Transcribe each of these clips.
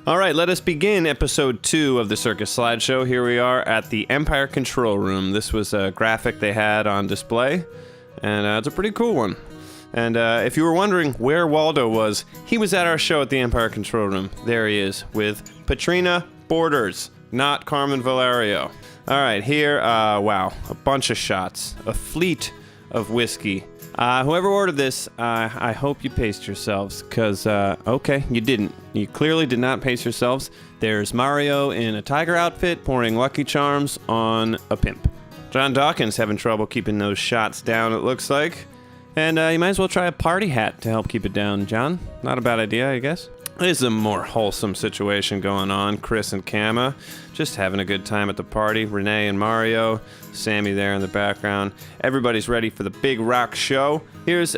All right, let us begin episode 2 of the Circus Slideshow. Here we are at the Empire Control Room. This was a graphic they had on display, and it's a pretty cool one. And if you were wondering where Waldo was, he was at our show at the Empire Control Room. There he is, with Patrina Borders, not Carmen Valerio. All right, here, wow, a bunch of shots, a fleet of whiskey. Whoever ordered this, I hope you paced yourselves, because, okay, you didn't. You clearly did not pace yourselves. There's Mario in a tiger outfit pouring Lucky Charms on a pimp. John Dawkins having trouble keeping those shots down, it looks like. And you might as well try a party hat to help keep it down, John. Not a bad idea, I guess. There's a more wholesome situation going on. Chris and Kama just having a good time at the party. Renee and Mario, Sammy there in the background. Everybody's ready for the big rock show. Here's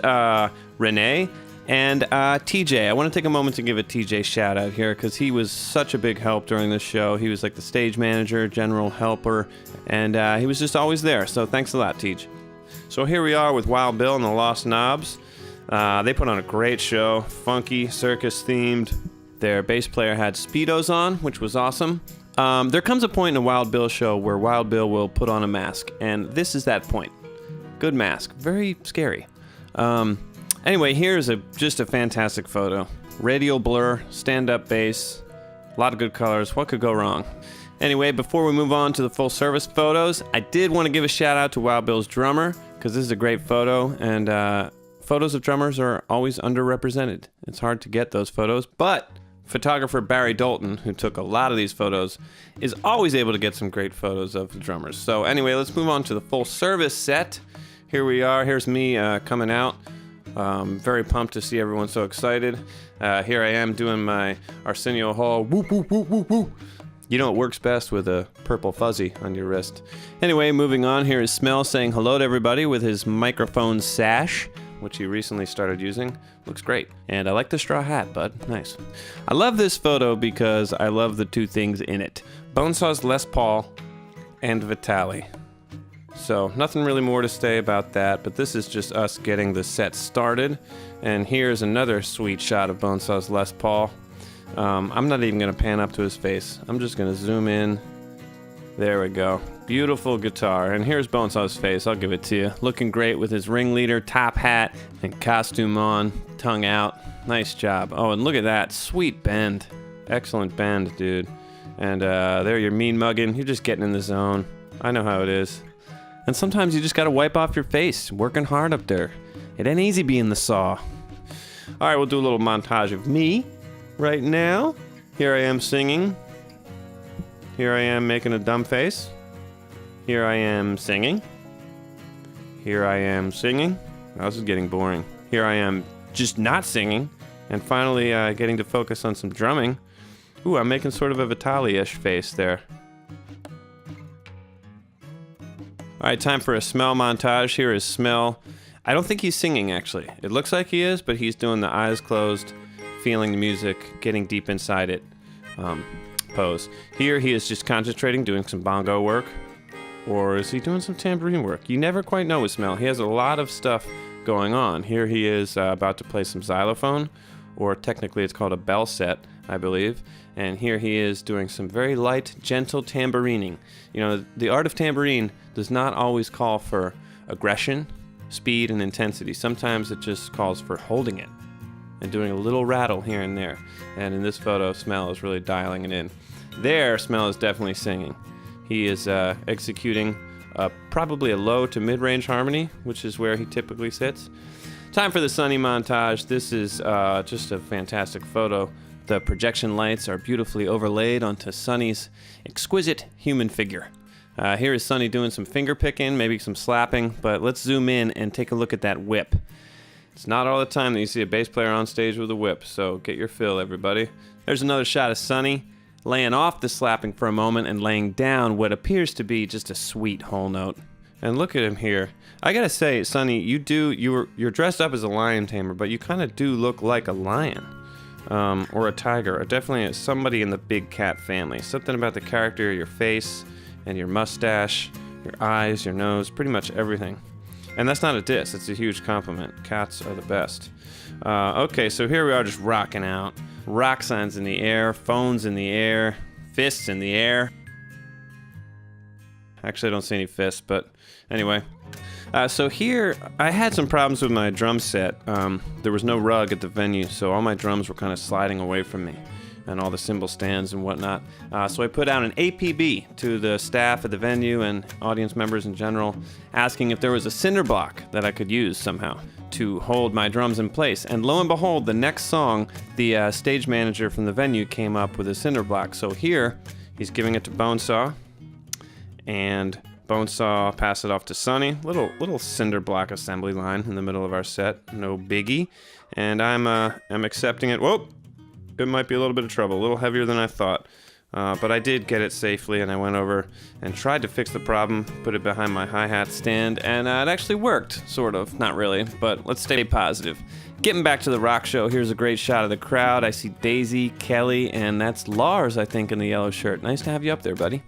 Renee and TJ. I want to take a moment to give a TJ shout out here because he was such a big help during this show. He was like the stage manager, general helper, and he was just always there. So thanks a lot, TJ. So here we are with Wild Bill and the Lost Knobs. They put on a great show, funky, circus themed. Their bass player had Speedos on, which was awesome. There comes a point in a Wild Bill show where Wild Bill will put on a mask, and this is that point. Good mask, very scary. Anyway, here's just a fantastic photo. Radial blur, stand-up bass, a lot of good colors. What could go wrong? Anyway, before we move on to the full service photos, I did want to give a shout out to Wild Bill's drummer, because this is a great photo, and photos of drummers are always underrepresented. It's hard to get those photos, but photographer Barry Dalton, who took a lot of these photos, is always able to get some great photos of the drummers. So anyway, let's move on to the full service set. Here we are. Here's me coming out. Very pumped to see everyone so excited. Here I am doing my Arsenio Hall whoop, whoop, whoop, whoop, whoop. You know it works best with a purple fuzzy on your wrist. Anyway, moving on, here is Smell saying hello to everybody with his microphone sash, which he recently started using. Looks great. And I like the straw hat, bud. Nice. I love this photo because I love the two things in it. Bonesaw's Les Paul and Vitali. So nothing really more to say about that, but this is just us getting the set started. And here's another sweet shot of Bonesaw's Les Paul. I'm not even going to pan up to his face. I'm just going to zoom in. There we go. Beautiful guitar. And here's Bonesaw's face. I'll give it to you. Looking great with his ringleader, top hat, and costume on, tongue out. Nice job. Oh, and look at that. Sweet bend. Excellent bend, dude. And there you're mean mugging. You're just getting in the zone. I know how it is. And sometimes you just got to wipe off your face. Working hard up there. It ain't easy being the saw. All right, we'll do a little montage of me right now. Here I am singing. Here I am making a dumb face. Here I am singing. Here I am singing. Oh, this is getting boring. Here I am just not singing. And finally getting to focus on some drumming. Ooh, I'm making sort of a Vitali-ish face there. All right, time for a Smell montage. Here is Smell. I don't think he's singing, actually. It looks like he is, but he's doing the eyes closed, feeling the music, getting deep inside it pose. Here he is just concentrating, doing some bongo work. Or is he doing some tambourine work? You never quite know with Smell. He has a lot of stuff going on. Here he is about to play some xylophone, or technically it's called a bell set, I believe. And here he is doing some very light, gentle tambourining. You know, the art of tambourine does not always call for aggression, speed, and intensity. Sometimes it just calls for holding it and doing a little rattle here and there. And in this photo, Smell is really dialing it in. There, Smell is definitely singing. He is executing probably a low to mid-range harmony, which is where he typically sits. Time for the Sunny montage. This is just a fantastic photo. The projection lights are beautifully overlaid onto Sunny's exquisite human figure. Here is Sunny doing some finger picking, maybe some slapping, but let's zoom in and take a look at that whip. It's not all the time that you see a bass player on stage with a whip, so get your fill, everybody. There's another shot of Sunny laying off the slapping for a moment and laying down what appears to be just a sweet whole note. And look at him here. I gotta say, Sunny, you're dressed up as a lion tamer, but you kind of do look like a lion. Or a tiger, or definitely somebody in the big cat family. Something about the character, your face, and your mustache, your eyes, your nose, pretty much everything. And that's not a diss, it's a huge compliment. Cats are the best. Okay, so here we are just rocking out. rock signs in the air, phones in the air, fists in the air. Actually, I don't see any fists, but anyway. So here, I had some problems with my drum set. There was no rug at the venue, so all my drums were kind of sliding away from me, and all the cymbal stands and whatnot. So I put out an APB to the staff at the venue and audience members in general, asking if there was a cinder block that I could use somehow to hold my drums in place. And lo and behold, the next song, the stage manager from the venue came up with a cinder block. So here, he's giving it to Bonesaw, and Bonesaw passed it off to Sonny. Little cinder block assembly line in the middle of our set, no biggie. And I'm accepting it. Whoa! It might be a little bit of trouble, a little heavier than I thought. But I did get it safely, and I went over and tried to fix the problem, put it behind my hi-hat stand, and it actually worked, sort of. Not really, but let's stay positive. Getting back to the rock show, here's a great shot of the crowd. I see Daisy, Kelly, and that's Lars, I think, in the yellow shirt. Nice to have you up there, buddy.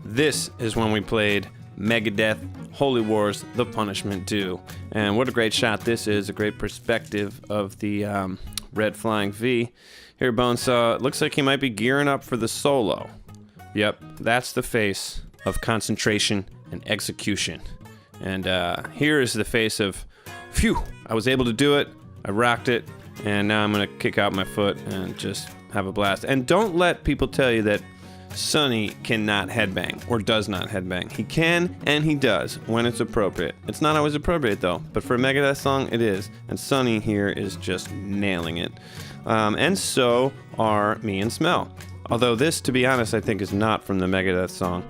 This is when we played Megadeth, Holy Wars, The Punishment Due. And what a great shot this is, a great perspective of the red flying V. Here, Bonesaw, it looks like he might be gearing up for the solo. Yep, that's the face of concentration and execution. And here is the face of, phew, I was able to do it, I rocked it, and now I'm gonna kick out my foot and just have a blast. And don't let people tell you that Sonny cannot headbang, or does not headbang. He can, and he does, when it's appropriate. It's not always appropriate, though, but for a Megadeth song, it is. And Sonny here is just nailing it. And so are me and Smell. Although this, to be honest, I think is not from the Megadeth song,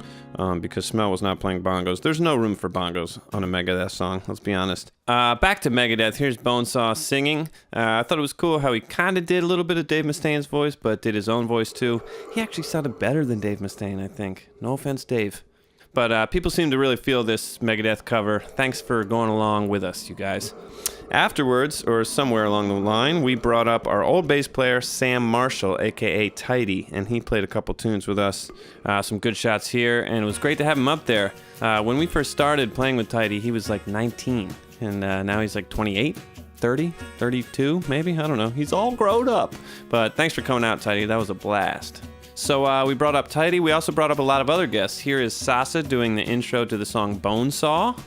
because Smell was not playing bongos. There's no room for bongos on a Megadeth song, let's be honest. Back to Megadeth, here's Bonesaw singing. I thought it was cool how he kind of did a little bit of Dave Mustaine's voice, but did his own voice too. He actually sounded better than Dave Mustaine, I think. No offense, Dave. But people seem to really feel this Megadeth cover. Thanks for going along with us, you guys. Afterwards, or somewhere along the line, we brought up our old bass player, Sam Marshall, aka Tidy, and he played a couple tunes with us. Some good shots here, and it was great to have him up there. When we first started playing with Tidy, he was like 19, and now he's like 28, 30, 32, maybe? I don't know. He's all grown up. But thanks for coming out, Tidy. That was a blast. So we brought up Tidy. We also brought up a lot of other guests. Here is Sasa doing the intro to the song Bonesaw.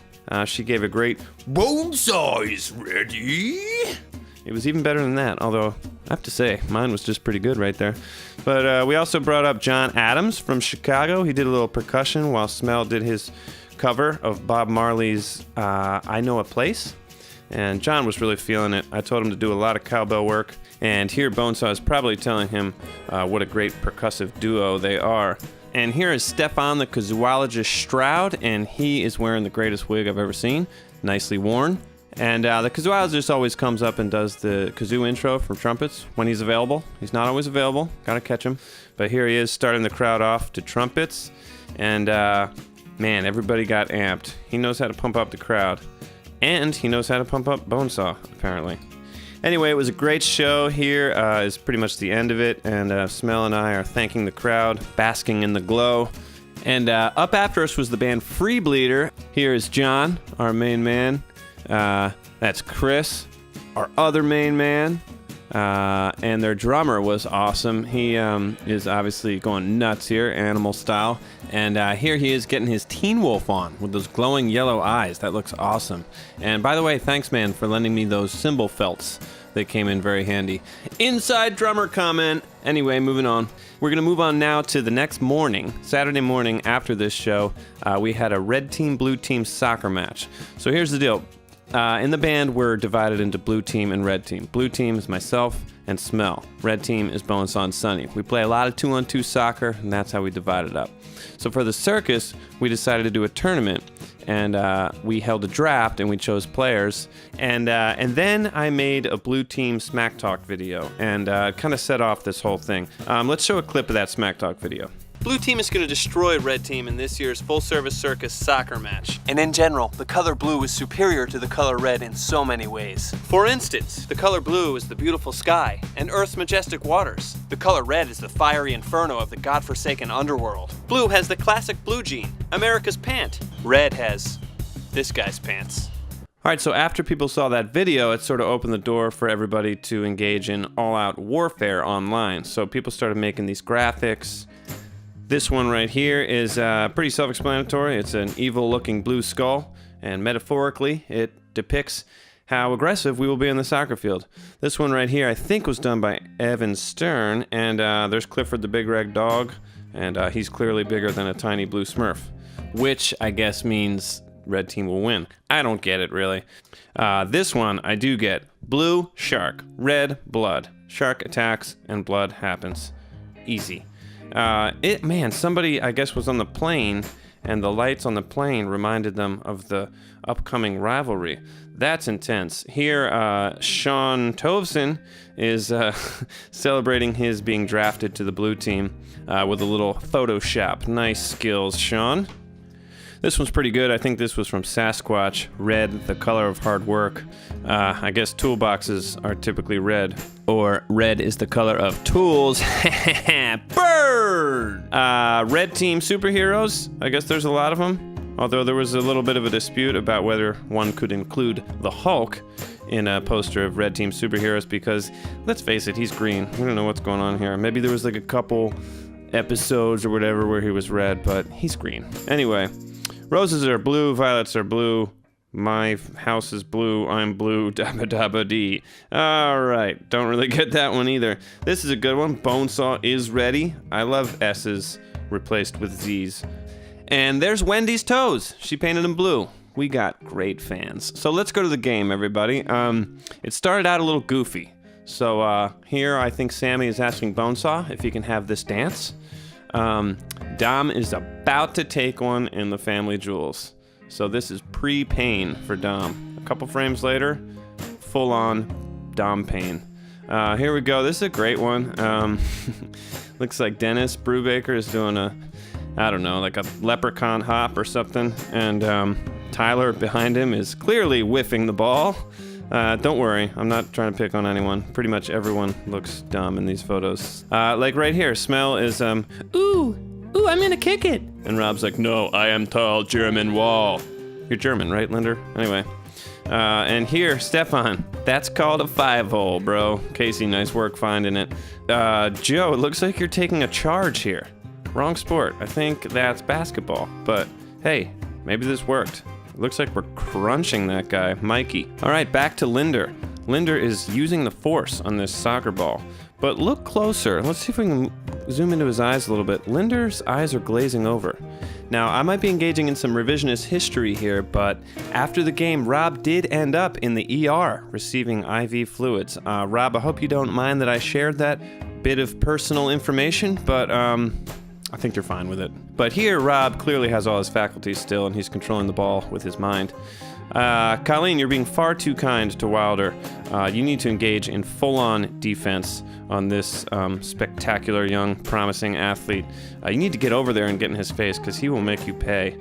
She gave a great, Bonesaw is ready. It was even better than that, although I have to say, mine was just pretty good right there. But we also brought up John Adams from Chicago. He did a little percussion while Smell did his cover of Bob Marley's I Know a Place. And John was really feeling it. I told him to do a lot of cowbell work. And here Bonesaw is probably telling him what a great percussive duo they are. And here is Stefan the kazooologist Stroud, and he is wearing the greatest wig I've ever seen. Nicely worn. And the kazooologist always comes up and does the kazoo intro from trumpets when he's available. He's not always available. Gotta catch him. But here he is starting the crowd off to trumpets. And man, everybody got amped. He knows how to pump up the crowd. And he knows how to pump up Bonesaw, apparently. Anyway, it was a great show. Here is pretty much the end of it, and Smell and I are thanking the crowd, basking in the glow. And up after us was the band Freebleeder. Here is John, our main man. That's Chris, our other main man. And their drummer was awesome. He is obviously going nuts here, animal style. And here he is getting his Teen Wolf on with those glowing yellow eyes. That looks awesome. And by the way, thanks, man, for lending me those cymbal felts. They came in very handy. Inside drummer comment. Anyway, moving on. We're going to move on now to the next morning, Saturday morning after this show. We had a red team, blue team soccer match. So here's the deal. In the band, we're divided into blue team and red team. Blue team is myself and Smell. Red team is Bonesaw and Sonny. We play a lot of 2-on-2 soccer, and that's how we divide it up. So for the circus, we decided to do a tournament, and we held a draft, and we chose players. And then I made a blue team smack talk video, and kind of set off this whole thing. Let's show a clip of that smack talk video. Blue team is going to destroy red team in this year's full-service circus soccer match. And in general, the color blue is superior to the color red in so many ways. For instance, the color blue is the beautiful sky and Earth's majestic waters. The color red is the fiery inferno of the godforsaken underworld. Blue has the classic blue jean, America's pant. Red has this guy's pants. All right, so after people saw that video, it sort of opened the door for everybody to engage in all-out warfare online. So people started making these graphics. This one right here is pretty self-explanatory. It's an evil-looking blue skull, and metaphorically, it depicts how aggressive we will be in the soccer field. This one right here, I think, was done by Evan Stern, and there's Clifford the Big Red Dog, and he's clearly bigger than a tiny blue Smurf, which I guess means red team will win. I don't get it, really. This one, I do get. Blue, shark. Red, blood. Shark attacks, and blood happens. Easy. Man, somebody, I guess, was on the plane, and the lights on the plane reminded them of the upcoming rivalry. That's intense. Here, Sean Tovson is celebrating his being drafted to the blue team with a little Photoshop. Nice skills, Sean. This one's pretty good. I think this was from Sasquatch. Red, the color of hard work. I guess toolboxes are typically red. Or red is the color of tools. Burn! Red team superheroes. I guess there's a lot of them. Although there was a little bit of a dispute about whether one could include the Hulk in a poster of red team superheroes because, let's face it, he's green. We don't know what's going on here. Maybe there was like a couple episodes or whatever where he was red, but he's green. Anyway. Roses are blue, violets are blue, my house is blue, I'm blue, dabba dabba dee. Alright, don't really get that one either. This is a good one, Bonesaw is ready. I love S's replaced with Z's. And there's Wendy's toes, she painted them blue. We got great fans. So let's go to the game, everybody. It started out a little goofy. So here I think Sammy is asking Bonesaw if he can have this dance. Dom is about to take one in the family jewels. So this is pre-pain for Dom. A couple frames later, full-on Dom pain. Here we go. This is a great one. Looks like Dennis Brubaker is doing I don't know, like a leprechaun hop or something. And Tyler behind him is clearly whiffing the ball. Don't worry, I'm not trying to pick on anyone. Pretty much everyone looks dumb in these photos. Like right here, Smell is, ooh, I'm gonna kick it. And Rob's like, no, I am tall German wall. You're German, right, Linder? Anyway. And here, Stefan, that's called a 5-hole, bro. Casey, nice work finding it. Joe, it looks like you're taking a charge here. Wrong sport. I think that's basketball. But hey, maybe this worked. It looks like we're crunching that guy, Mikey. All right, back to Linder. Linder is using the force on this soccer ball. But look closer. Let's see if we can zoom into his eyes a little bit. Linder's eyes are glazing over. Now, I might be engaging in some revisionist history here, but after the game, Rob did end up in the ER receiving IV fluids. Rob, I hope you don't mind that I shared that bit of personal information, but I think you're fine with it. But here, Rob clearly has all his faculties still, and he's controlling the ball with his mind. Colleen, you're being far too kind to Wilder. You need to engage in full-on defense on this spectacular, young, promising athlete. You need to get over there and get in his face, because he will make you pay.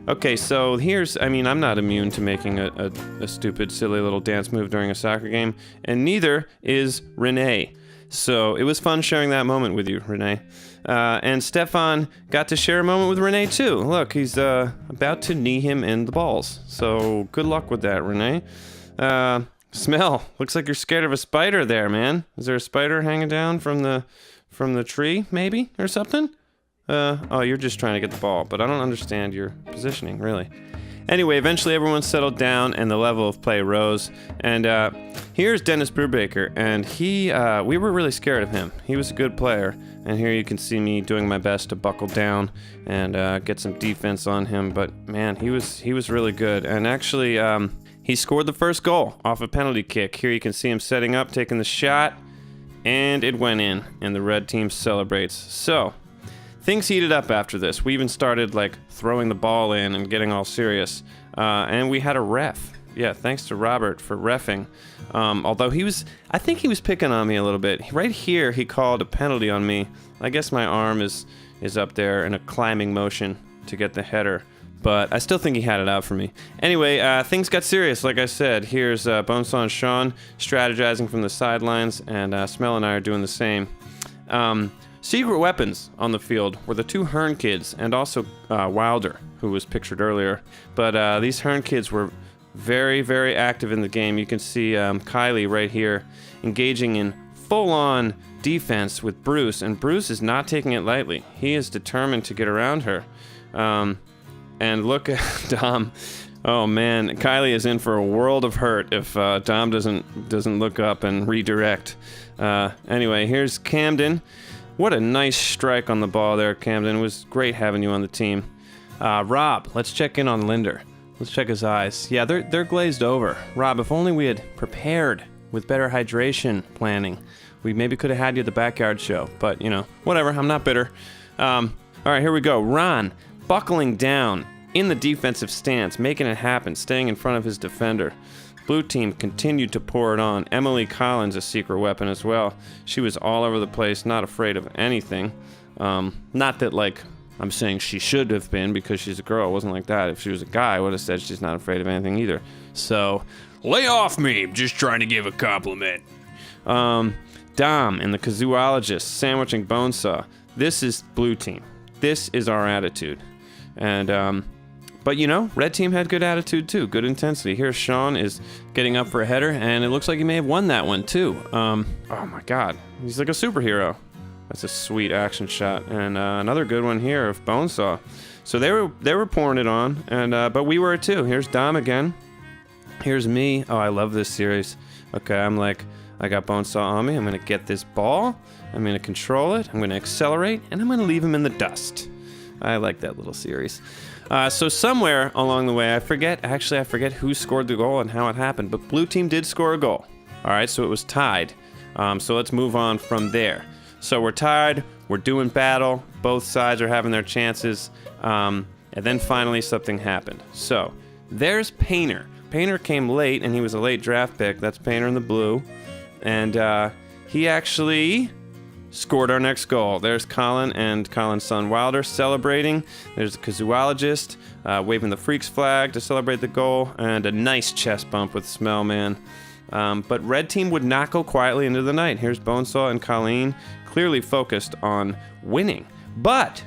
Okay, so I'm not immune to making a stupid, silly little dance move during a soccer game, and neither is Renee. So it was fun sharing that moment with you, Renee. And Stefan got to share a moment with Renee too. Look, he's about to knee him in the balls. So good luck with that, Renee. Smell, looks like you're scared of a spider there, man. Is there a spider hanging down from the tree, maybe, or something? Oh, you're just trying to get the ball, but I don't understand your positioning, really. Anyway, eventually everyone settled down and the level of play rose. And here's Dennis Brubaker, and we were really scared of him. He was a good player, and here you can see me doing my best to buckle down and get some defense on him. But man, he was really good. And actually, he scored the first goal off a penalty kick. Here you can see him setting up, taking the shot, and it went in, and the red team celebrates. So things heated up after this. We even started throwing the ball in and getting all serious. And we had a ref. Yeah, thanks to Robert for reffing. Although I think he was picking on me a little bit. Right here, he called a penalty on me. I guess my arm is up there in a climbing motion to get the header. But I still think he had it out for me. Anyway, things got serious, like I said. Here's Bonesaw and Sean strategizing from the sidelines, and Smell and I are doing the same. Secret weapons on the field were the two Hearn kids and also Wilder, who was pictured earlier. But these Hearn kids were very, very active in the game. You can see Kylie right here engaging in full-on defense with Bruce, and Bruce is not taking it lightly. He is determined to get around her. And look at Dom. Oh man, Kylie is in for a world of hurt if Dom doesn't look up and redirect. Anyway, here's Camden. What a nice strike on the ball there, Camden. It was great having you on the team. Rob, let's check in on Linder. Let's check his eyes. Yeah, they're glazed over. Rob, if only we had prepared with better hydration planning, we maybe could have had you at the backyard show. But, you know, whatever, I'm not bitter. All right, here we go. Ron, buckling down in the defensive stance, making it happen, staying in front of his defender. Blue team continued to pour it on. Emily Collins, a secret weapon as well. She was all over the place, not afraid of anything. Not that, like, I'm saying she should have been because she's a girl. It wasn't like that. If she was a guy, I would have said she's not afraid of anything either. So, lay off me. I'm just trying to give a compliment. Dom and the kazooologist sandwiching Bonesaw. This is blue team. This is our attitude. And, but you know, red team had good attitude too, good intensity. Here Sean is getting up for a header, and it looks like he may have won that one too. Oh my god, he's like a superhero. That's a sweet action shot. And another good one here of Bonesaw. So they were pouring it on, and but we were too. Here's Dom again. Here's me. Oh, I love this series. Okay, I'm like, I got Bonesaw on me. I'm gonna get this ball. I'm gonna control it. I'm gonna accelerate, and I'm gonna leave him in the dust. I like that little series. So somewhere along the way, I forget who scored the goal and how it happened, but blue team did score a goal. All right, so it was tied. So let's move on from there. So we're tied, we're doing battle, both sides are having their chances, and then finally something happened. So there's Painter. Painter came late, and he was a late draft pick. That's Painter in the blue. And he actually scored our next goal. There's Colin and Colin's son Wilder celebrating. There's the kazooologist waving the Freaks flag to celebrate the goal, and a nice chest bump with Smellman. But red team would not go quietly into the night. Here's Bonesaw and Colleen, clearly focused on winning. But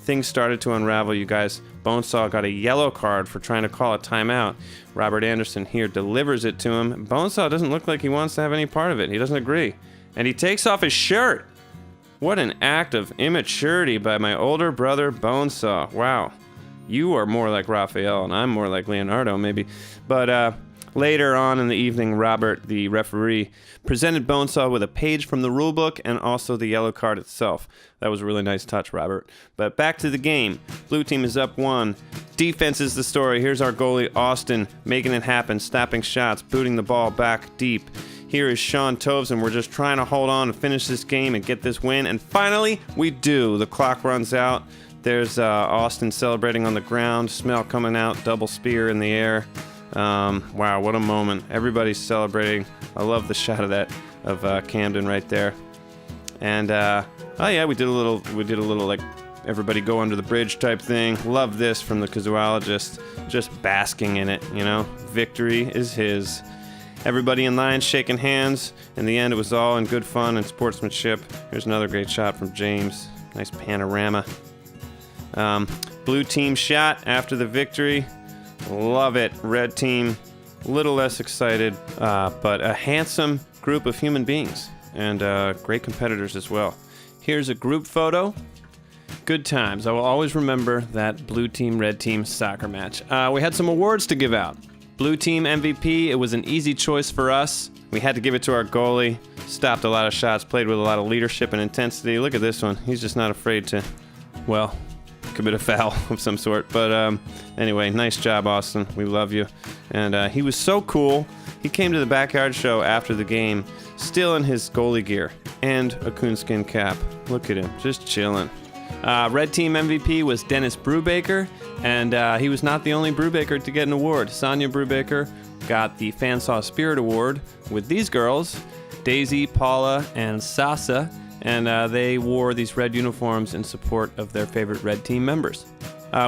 things started to unravel, you guys. Bonesaw got a yellow card for trying to call a timeout. Robert Anderson here delivers it to him. Bonesaw doesn't look like he wants to have any part of it. He doesn't agree. And he takes off his shirt. What an act of immaturity by my older brother, Bonesaw. Wow. You are more like Raphael, and I'm more like Leonardo, maybe. But later on in the evening, Robert, the referee, presented Bonesaw with a page from the rulebook and also the yellow card itself. That was a really nice touch, Robert. But back to the game. Blue team is up 1. Defense is the story. Here's our goalie, Austin, making it happen, snapping shots, booting the ball back deep. Here is Sean Toves, and we're just trying to hold on and finish this game and get this win. And finally, we do. The clock runs out. There's Austin celebrating on the ground. Smell coming out. Double spear in the air. Wow, what a moment. Everybody's celebrating. I love the shot of that, of Camden right there. And, oh yeah, we did a little like everybody go under the bridge type thing. Love this from the kazooologist. Just basking in it, you know. Victory is his. Everybody in line shaking hands. In the end, it was all in good fun and sportsmanship. Here's another great shot from James. Nice panorama. Blue team shot after the victory. Love it. Red team, a little less excited, but a handsome group of human beings and great competitors as well. Here's a group photo. Good times. I will always remember that blue team, red team soccer match. We had some awards to give out. Blue team MVP, it was an easy choice for us. We had to give it to our goalie. Stopped a lot of shots, played with a lot of leadership and intensity. Look at this one. He's just not afraid to, well, commit a foul of some sort. But anyway, nice job, Austin. We love you. And he was so cool. He came to the backyard show after the game, still in his goalie gear and a coonskin cap. Look at him, just chilling. Red team MVP was Dennis Brubaker, and he was not the only Brubaker to get an award. Sonia Brubaker got the Fansaw Spirit Award with these girls, Daisy, Paula, and Sasa, and they wore these red uniforms in support of their favorite red team members.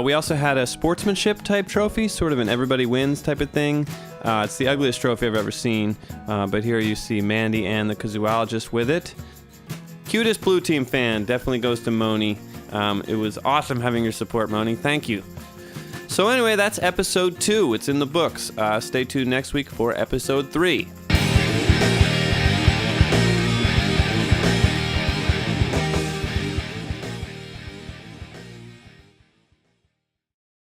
We also had a sportsmanship type trophy, sort of an everybody wins type of thing. It's the ugliest trophy I've ever seen, but here you see Mandy and the kazooologist with it. Cutest blue team fan definitely goes to Moni. It was awesome having your support, Moni. Thank you. So anyway, that's episode 2. It's in the books. Stay tuned next week for episode 3.